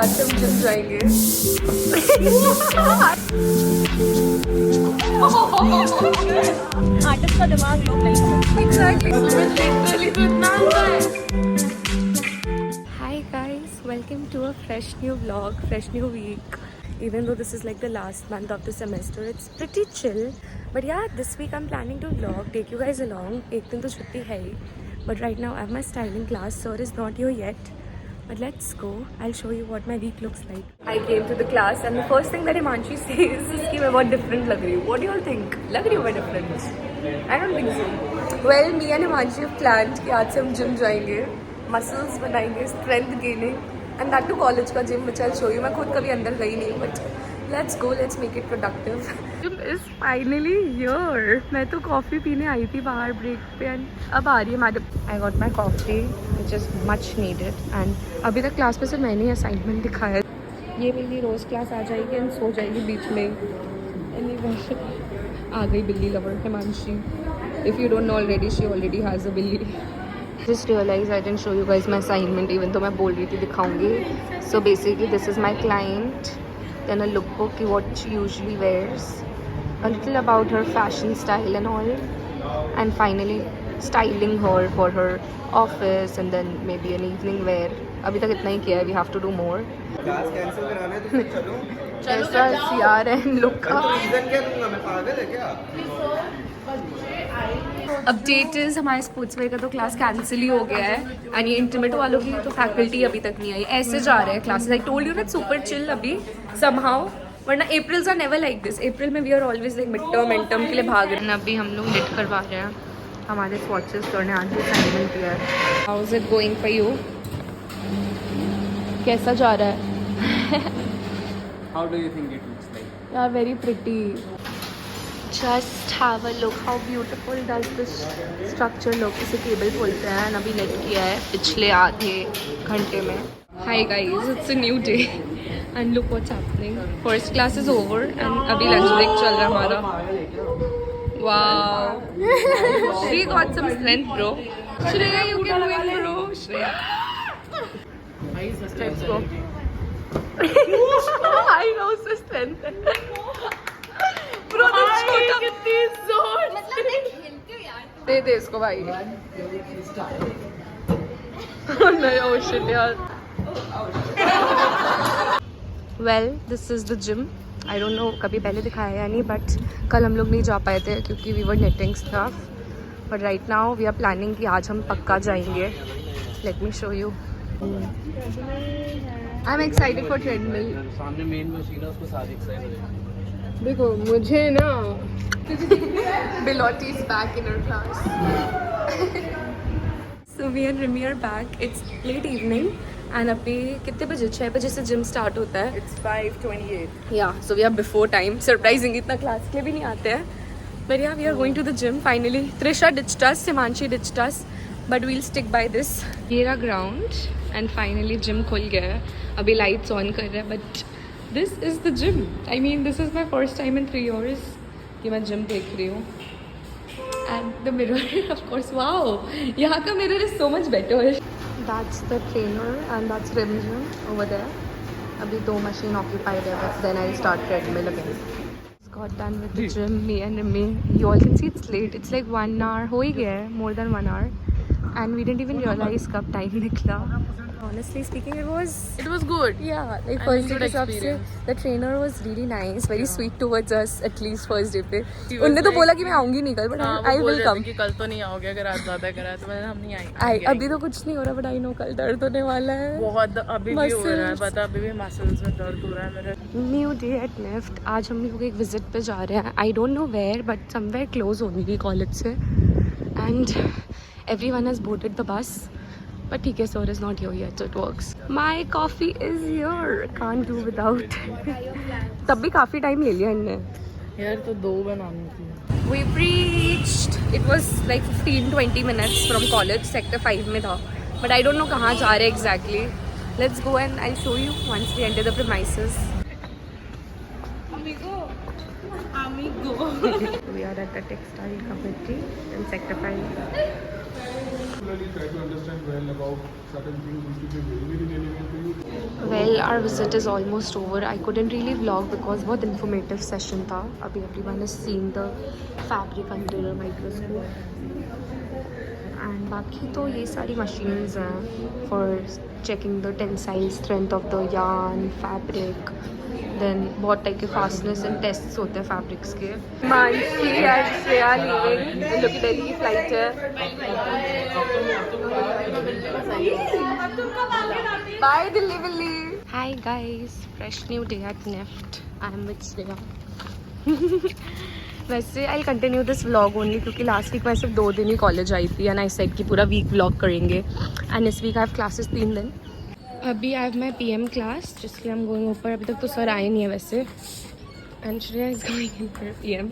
आज हम जिम जाएंगे। आर्टिस्ट का दिमाग लोग नहीं समझते। Exactly. Literally तो इतना आता है। Hi guys, welcome to a fresh new vlog, fresh new week. Even though this is like the last month of the semester, it's pretty chill. But yeah, this week I'm planning to vlog, take you guys along. एक दिन तो छुट्टी है ही. But right now I have my styling class. Sir is not here yet. But let's go. I'll show you what my week looks like. I came to the class and the first thing that Himanshi says is कि मैं बहुत different लग रही हूँ. What do you all think? लग रही हूँ मैं different? I don't think so. Well, me and Himanshi have planned कि आज से हम gym जाएंगे, muscles बनाएंगे, strength gaining, and that to college का gym which I'll show you. मैं खुद कभी अंदर गई नहीं हूँ, but let's go. Let's make it productive. Gym is finally here. मैं तो कॉफ़ी पीने आई थी बाहर ब्रेक पे and अब आ रही है madam. I got my coffee, which is much needed. And अभी तक क्लास में सिर्फ मैंने ही असाइनमेंट दिखाया. ये मेरी रोज़ क्लास आ जाएगी एंड सो जाएगी बीच में. Anyway, आ गई बिल्ली lover Himanshi. If you don't know already, she already has a बिल्ली. Just realized I didn't show you guys my assignment even though मैं बोल रही थी दिखाऊंगी. So basically this is my client. Then a lookbook, what she usually wears, a little about her fashion style and all, and finally styling her for her office and then maybe an evening wear. अभी तक इतना ही किया है, we have to do more. Class cancel कराना है तो चलो ऐसा CR and look up. Reason क्या दूंगा मैं, पागल है क्या? अपडेट इज हमारे स्पोर्ट्स वेयर का तो क्लास कैंसिल ही हो गया है एंड ये इंटीमेट वालों की तो फैकल्टी अभी तक नहीं आई. ऐसे जा रहे हैं classes. I told you that super chill अभी समहाउ. वरना Aprils are never like this. April में we are always like mid term के लिए भाग रहे हैं. अभी हम लोग लिट करवा रहे हैं. हमारे स्वॉचेस करने आज भी असाइनमेंट किया है. How is it going for you? कैसा जा रहा है? How do you think it looks like? You are very pretty. Just have a look how beautiful does this structure look. इसे टेबल बोलते हैं. अभी नेट किया है पिछले आधे घंटे में. Hi guys, it's a new day and look what's happening. First class is over and अभी lunch break चल रहा है हमारा. Wow. She got some strength, bro. Shreya, you can win, bro. Shreya. Let's go. I know so strength. Bro, this छोटा कितनी जोर. मतलब मैं खेलती हूँ यार. दे दे इसको भाई. नहीं, oh shit यार. Well, this is the gym. I don't know कभी पहले दिखाया या नहीं, but कल हम लोग नहीं जा पाए थे क्योंकि we were knitting stuff. But right now we are planning कि आज हम पक्का जाएंगे. Let me show you. I'm excited for treadmill. सामने मेन मशीन है, उसको सारी एक्सरसाइज हो जाएगी. देखो मुझे ना Bilotti is back in her class. So we and Remy are back. It's late evening and अभी कितने बजे? 6 बजे से जिम स्टार्ट होता है. It's 5:28. Yeah, so we are before time. Surprising, इतना क्लास के लिए भी नहीं आते हैं. But yeah, we are going to the gym finally. Trisha ditched us, Himanshi ditched us, but we'll stick by this. ये रहा ground and finally gym खुल गया है. अभी lights on कर रहा है, but this is the gym. I mean, this is my first time in 3 years कि मैं gym देख रही हूँ. And the mirror, of course, wow! यहाँ का mirror is so much better. That's the trainer and that's Rim Gym over there. अभी 2 machine occupied है, but then I'll start treadmill again. Got done with the gym, me and Remy. You all can see it's late. It's like 1 hour हो ही गया है, more than 1 hour. And we didn't even realize कब time निकला. Honestly speaking, it was good. Yeah, like first day के हिसाब से the trainer was really nice, very sweet towards us at least first day पे. उन्होंने तो बोला कि मैं आऊँगी नहीं कल, but I will come. कि कल तो नहीं आओगे अगर आज ज़्यादा करा तो मैंने हम नहीं आई. अभी तो कुछ नहीं हो रहा, but I know कल दर्द होने वाला है. बहुत अभी भी हो रहा है, पता अभी भी मसल्स में दर्द हो रहा है मेरे. New day at NIFT. आज हम लोग एक विजिट पे जा रहे हैं. I don't know where, but somewhere close होगी कॉलेज से. And everyone has boarded the bus. But ठीक है, sir is not here yet, so it works. My coffee is here. Can't do without. तब भी काफ़ी टाइम ले लिया इनने. यार तो 2 बनानी थी. We've reached. It was like 15-20 minutes from college. Sector 5 में था. But I don't know कहाँ जा रहे exactly. Let's go and I'll show you once we enter the premises. Amigo. We are at the textile committee in Sector 5. Particularly try to understand well about certain things which will be very, very relevant to you. Well, our visit is almost over. I couldn't really vlog because बहुत informative session था. अभी everyone is seeing the fabric under a microscope. And बाकी तो ये सारी machines हैं for checking the tensile strength of the yarn, fabric. Then बहुत type के fastness and tests होते हैं fabrics के. Mansi and Shreya leaving. Look at Delhi flight है. Bye Delhi Billy. Hi guys, fresh new day at NEFT. I'm with Shreya. वैसे I'll continue this vlog only क्योंकि last week मैं सिर्फ 2 दिन ही college आई थी and I said कि पूरा week vlog करेंगे and this week I have classes 3 दिन. अभी I have my PM class जिसके लिए I'm going ऊपर. अभी तक तो सर आए नहीं है वैसे and Shreya is going in for PM.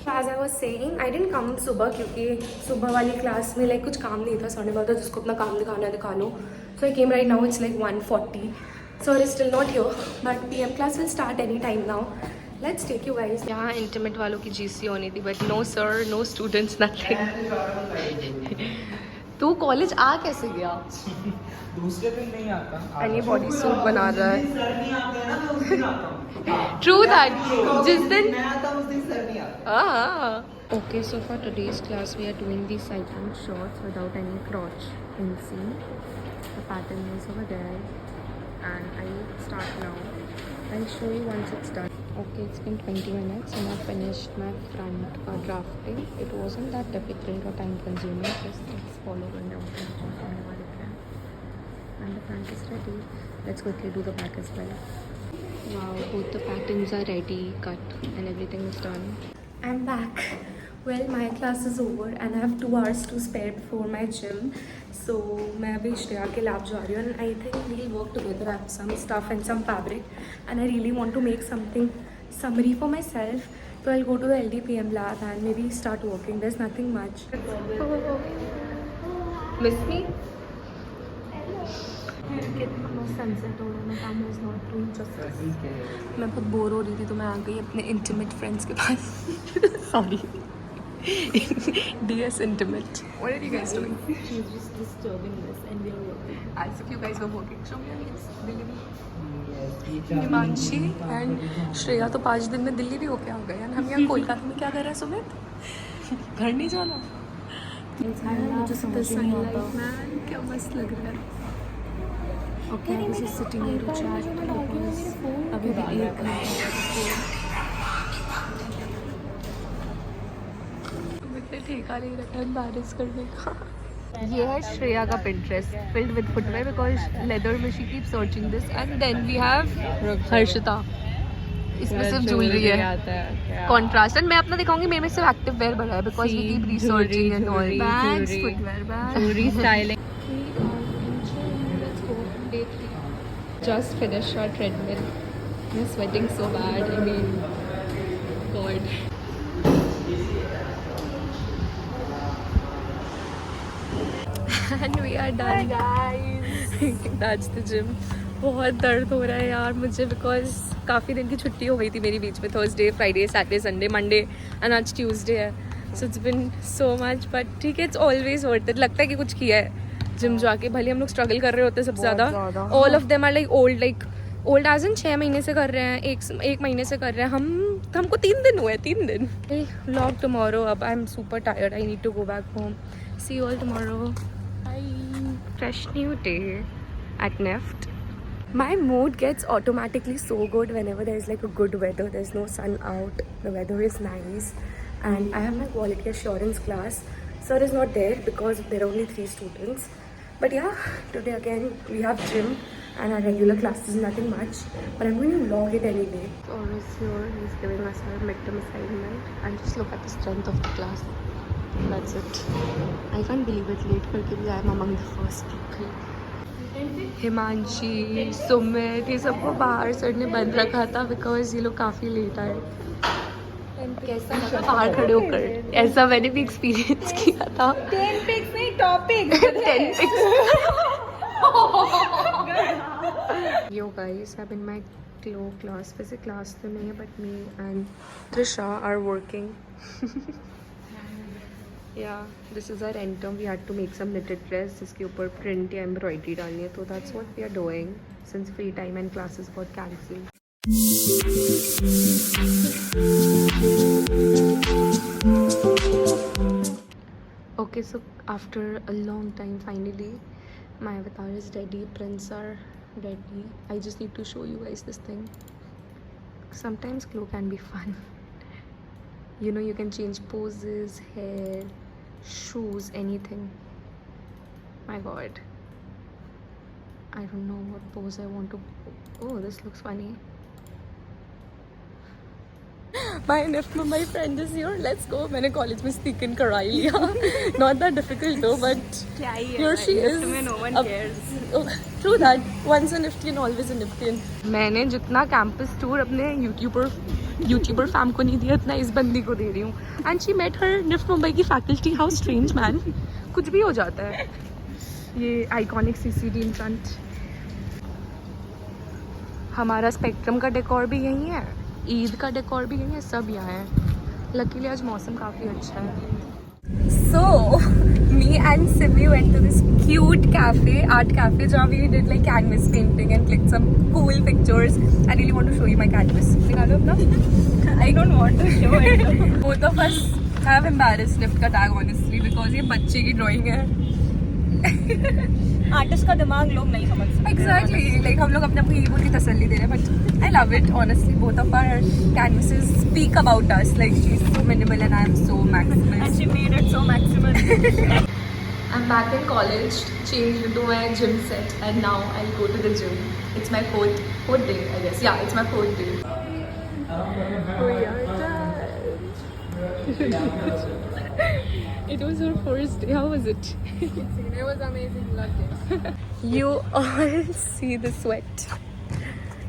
As I was saying, I didn't come सुबह क्योंकि सुबह वाली क्लास में like कुछ काम नहीं था. सर ने बोला था जिसको अपना काम दिखाना है दिखा लो. So I came right now. It's like 1:40. Sir is still not here, but PM class will start any time now. Let's take you guys. यहाँ intimate वालों की GC होनी थी, but no sir, no students, nothing. तू college आ कैसे गया? दूसरे दिन नहीं आता. अनि बॉडी सूट बना रहा है. True that. जिस दिन मैं आता उस दिन सर नहीं आता. Okay, so for today's class we are doing these cycling shorts without any crotch inseam. The pattern is over there, and I start now. I'll show you once it's done. Okay, it's been 20 minutes and I've finished my front drafting. It wasn't that difficult or time consuming, just let's follow and down and the front is ready. Let's quickly do the back as well. Wow, both the patterns are ready, cut and everything is done. I'm back. Well, my class is over and I have 2 hours to spare before my gym. So मैं अभी श्रेया के lab जा रही हूँ and I think we'll work together. I have some stuff and some fabric and I really want to make something summary for myself. So I'll go to the LDPM lab and maybe start working. There's nothing much. Miss me? Sunset हो रहा है. मैं काम is not doing justice. मैं बहुत bore हो रही थी तो मैं आ गई अपने इंटीमेट फ्रेंड्स के पास. Sorry. DS intimate. What are you guys doing? She's just disturbing us and we are working. As if you guys were working. Show me your names. Delhi. Himanshi and Shreya तो 5 दिन में दिल्ली भी होके आ गए. हम यहाँ कोलकाता में क्या कर रहे हैं सुमित? घर नहीं जाना. मैन क्या मस्त लग रहा है. Okay, I was just sitting here to chat because अभी भी 1 घंटा मुझे ठेका नहीं रखा एम्बैरेस करने का. ये है श्रेया का Pinterest filled with footwear because leather में she keeps searching this and then we have Harshita. इसमें सिर्फ ज्वेलरी है. कॉन्ट्रास्ट एंड मैं अपना दिखाऊंगी. मेरे में सिर्फ एक्टिव वेयर भरा है because we keep researching and all. Bags, footwear, bags. Restyling. Just finished our treadmill. I'm sweating so bad. I mean, God. And we are done. Hi guys. That's the gym. बहुत दर्द हो रहा है यार मुझे because काफ़ी दिन की छुट्टी हो गई थी मेरी बीच में. Thursday, Friday, Saturday, Sunday, Monday and आज ट्यूसडे है. So it's been so much but ठीक है. It's always worth it. लगता है कि कुछ किया है जिम जाके. भले हम लोग स्ट्रगल कर रहे होते हैं सबसे ज़्यादा. All of them are like old age in 6 महीने से कर रहे हैं. एक महीने से कर रहे हैं. हमको 3 दिन हुए. 3 दिन. Vlog tomorrow. अब I am super tired. I need to go back home. See you all tomorrow. Bye. Fresh new day at नेफ्ट. My mood gets automatically so good whenever there's like a good weather. There's no sun out. The weather is nice. And I have my quality assurance class. Sir is not there because there are only 3 students. But yeah, today again we have gym and our regular classes, nothing much. But I'm going to vlog it anyway. Or is here, he's giving us our midterm assignment. And just look at the strength of the class. That's it. I can't believe it. Late करके भी I am among the first people. Himanshi, Sumit, ये सबको बाहर sir ने बंद रखा था because ये लोग काफ़ी लेट आए. कैसा लगा बाहर खड़े होकर? ऐसा मैंने भी एक्सपीरियंस किया था. 10 pics नहीं topic. 10 pics. Yo guys, I'm in my glow class. वैसे क्लास तो नहीं है but me and Trisha are working. Yeah, this is our anthem. We had to make some knitted dress जिसके ऊपर print या embroidery डालनी है, तो that's what we are doing since free time and classes got cancelled. Okay, so after a long time, finally, my avatar is ready. Prints are ready. I just need to show you guys this thing. Sometimes glow can be fun. You know, you can change poses, hair, shoes, anything. My god, I don't know what pose I want to. Oh, this looks funny. My Nif my friend is here. Let's go. मैंने college में sneak in करा ही लिया. Not that difficult though, but here she is. No one cares. Oh, true that. Once a Niftian, always a Niftian. मैंने जितना campus tour अपने YouTuber fam को नहीं दिया, इतना इस बंदी को दे रही हूँ. And she met her Nif Mumbai की faculty. How strange, man. कुछ भी हो जाता है. ये iconic CCD in front. हमारा स्पेक्ट्रम का डेकोर भी यही है, ईद का डेकोर भी यही है, सब यहाँ है. लकीली आज मौसम काफ़ी अच्छा है. So, me and Simi went to this cute cafe, art cafe, जहाँ we did like canvas painting and clicked some cool pictures. I really want to show you my canvas. निकालो अपना. I don't want to show it. Both of us have embarrassed Nift का tag honestly because ये बच्चे की drawing है. Artist का दिमाग लोग नहीं समझ सकते. Exactly. Like हम लोग अपने अपनी ईगो की तसल्ली दे रहे हैं, but I love it honestly. Both of our canvases speak about us. Like she's so minimal and I am so maximal. And she made it so maximal. I'm back in college, changed into my gym set, and now I'll go to the gym. It's my fourth day, I guess. Yeah, it's my fourth day. We are done. It was our first day. How was it? It was amazing. Loved it. You all see the sweat.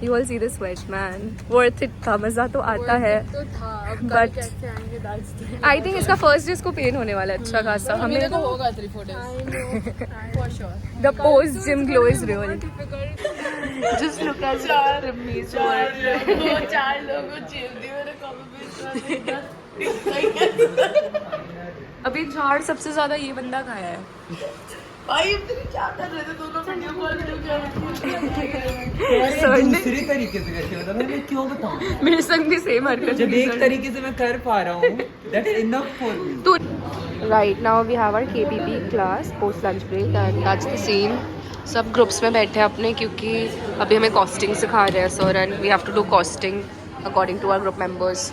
You all see the sweat, man. Worth it था, मज़ा तो आता है. तो था. अब But- कैसे आएंगे that's the- I think इसका first day इसको पेन होने वाला है अच्छा खासा. मेरे हमें को होगा 3-4 days. I know. For sure. the post gym glow is real. Difficult. Just look at Rimmy's work. 4 लोगों चेल दी मेरे कभी अभी झाड़ सबसे ज्यादा ये बंदा खाया है. भाई तेरे क्या कर रहे थे दोनों वीडियो कॉल दूसरी तरीके से करके बता, मैं क्यों बताऊं? मेरे संग भी सेम हरकत. जब एक तरीके से मैं कर पा रहा हूँ, that's enough for me. तो right now we have our KPP class post lunch break and that's the scene. सब ग्रुप्स में बैठे हैं अपने क्योंकि अभी हमें कॉस्टिंग सिखा रहे हैं sir and we have to do costing according to our group members.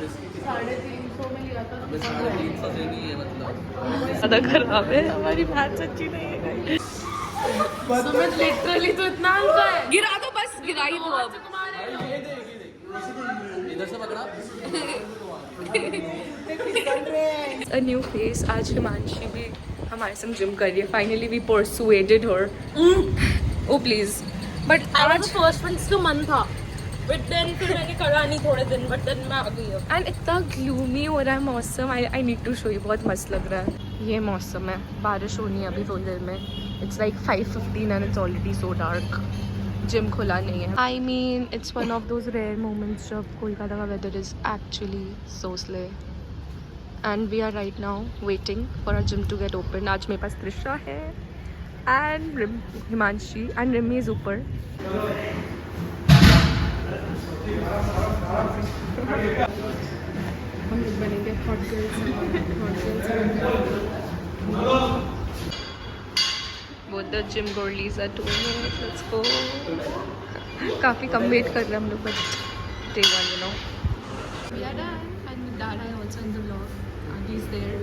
ज़्यादा खराब है हमारी मैथ्स अच्छी नहीं है. सुमित लिटरली तो इतना हल्का है. गिरा दो बस, गिरा ही दो अब. A new face. आज हिमांशी भी हमारे संग जिम कर रही है. Finally we persuaded her. Oh please. But आज फर्स्ट वन तो मन था बट देन फिर मैंने करा नहीं थोड़े दिन बट देन मैं आ गई अब. एंड इतना ग्लूमी हो रहा है मौसम. I need to show you. बहुत मस्त लग रहा है. ये मौसम है, बारिश होनी है अभी थोड़ी देर में. It's like 5:15 and it's already so dark. Gym खुला नहीं है. I mean it's one of those rare moments जब कोलकाता का weather is actually so slay. And we are right now waiting for our gym to get open. आज मेरे पास त्रिशा है and Himanshi and Rimi is ऊपर. हम लोग बनेंगे hot girls. Both the gym girlies are doing it. Let's go. काफ़ी कम wait कर रहे हैं हम लोग but day one, you know. We are done and with that I also in the vlog. He's there.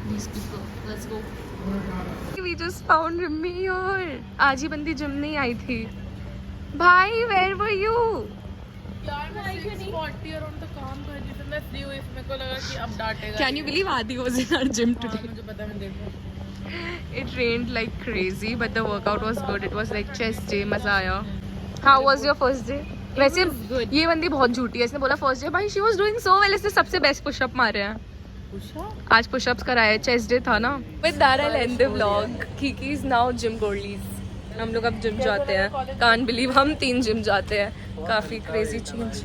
These people. Let's go. We just found Rimmy here. आज ही बंदी gym नहीं आई थी. भाई where were you? यार मैं 6:40 around तक काम कर रही थी. मैं फ्री हुई मेरे को लगा कि अब डांटेगा. Can you believe Adi was in our gym today? मुझे पता मैं देख रहा हूँ. It rained like crazy, but the workout was good. It was like chest day, मजा आया. How was your first day? वैसे ये बंदी बहुत झूठी है. इसने बोला फर्स्ट डे भाई she was doing so well. इसने सबसे बेस्ट पुशअप मारे हैं. आज पुशअप्स कराए. चेस्ट डे था ना. With that I'll end the vlog. Kiki is now gym girlies. हम लोग अब जिम जाते हैं. Can't believe हम 3 जिम जाते हैं. काफी crazy change.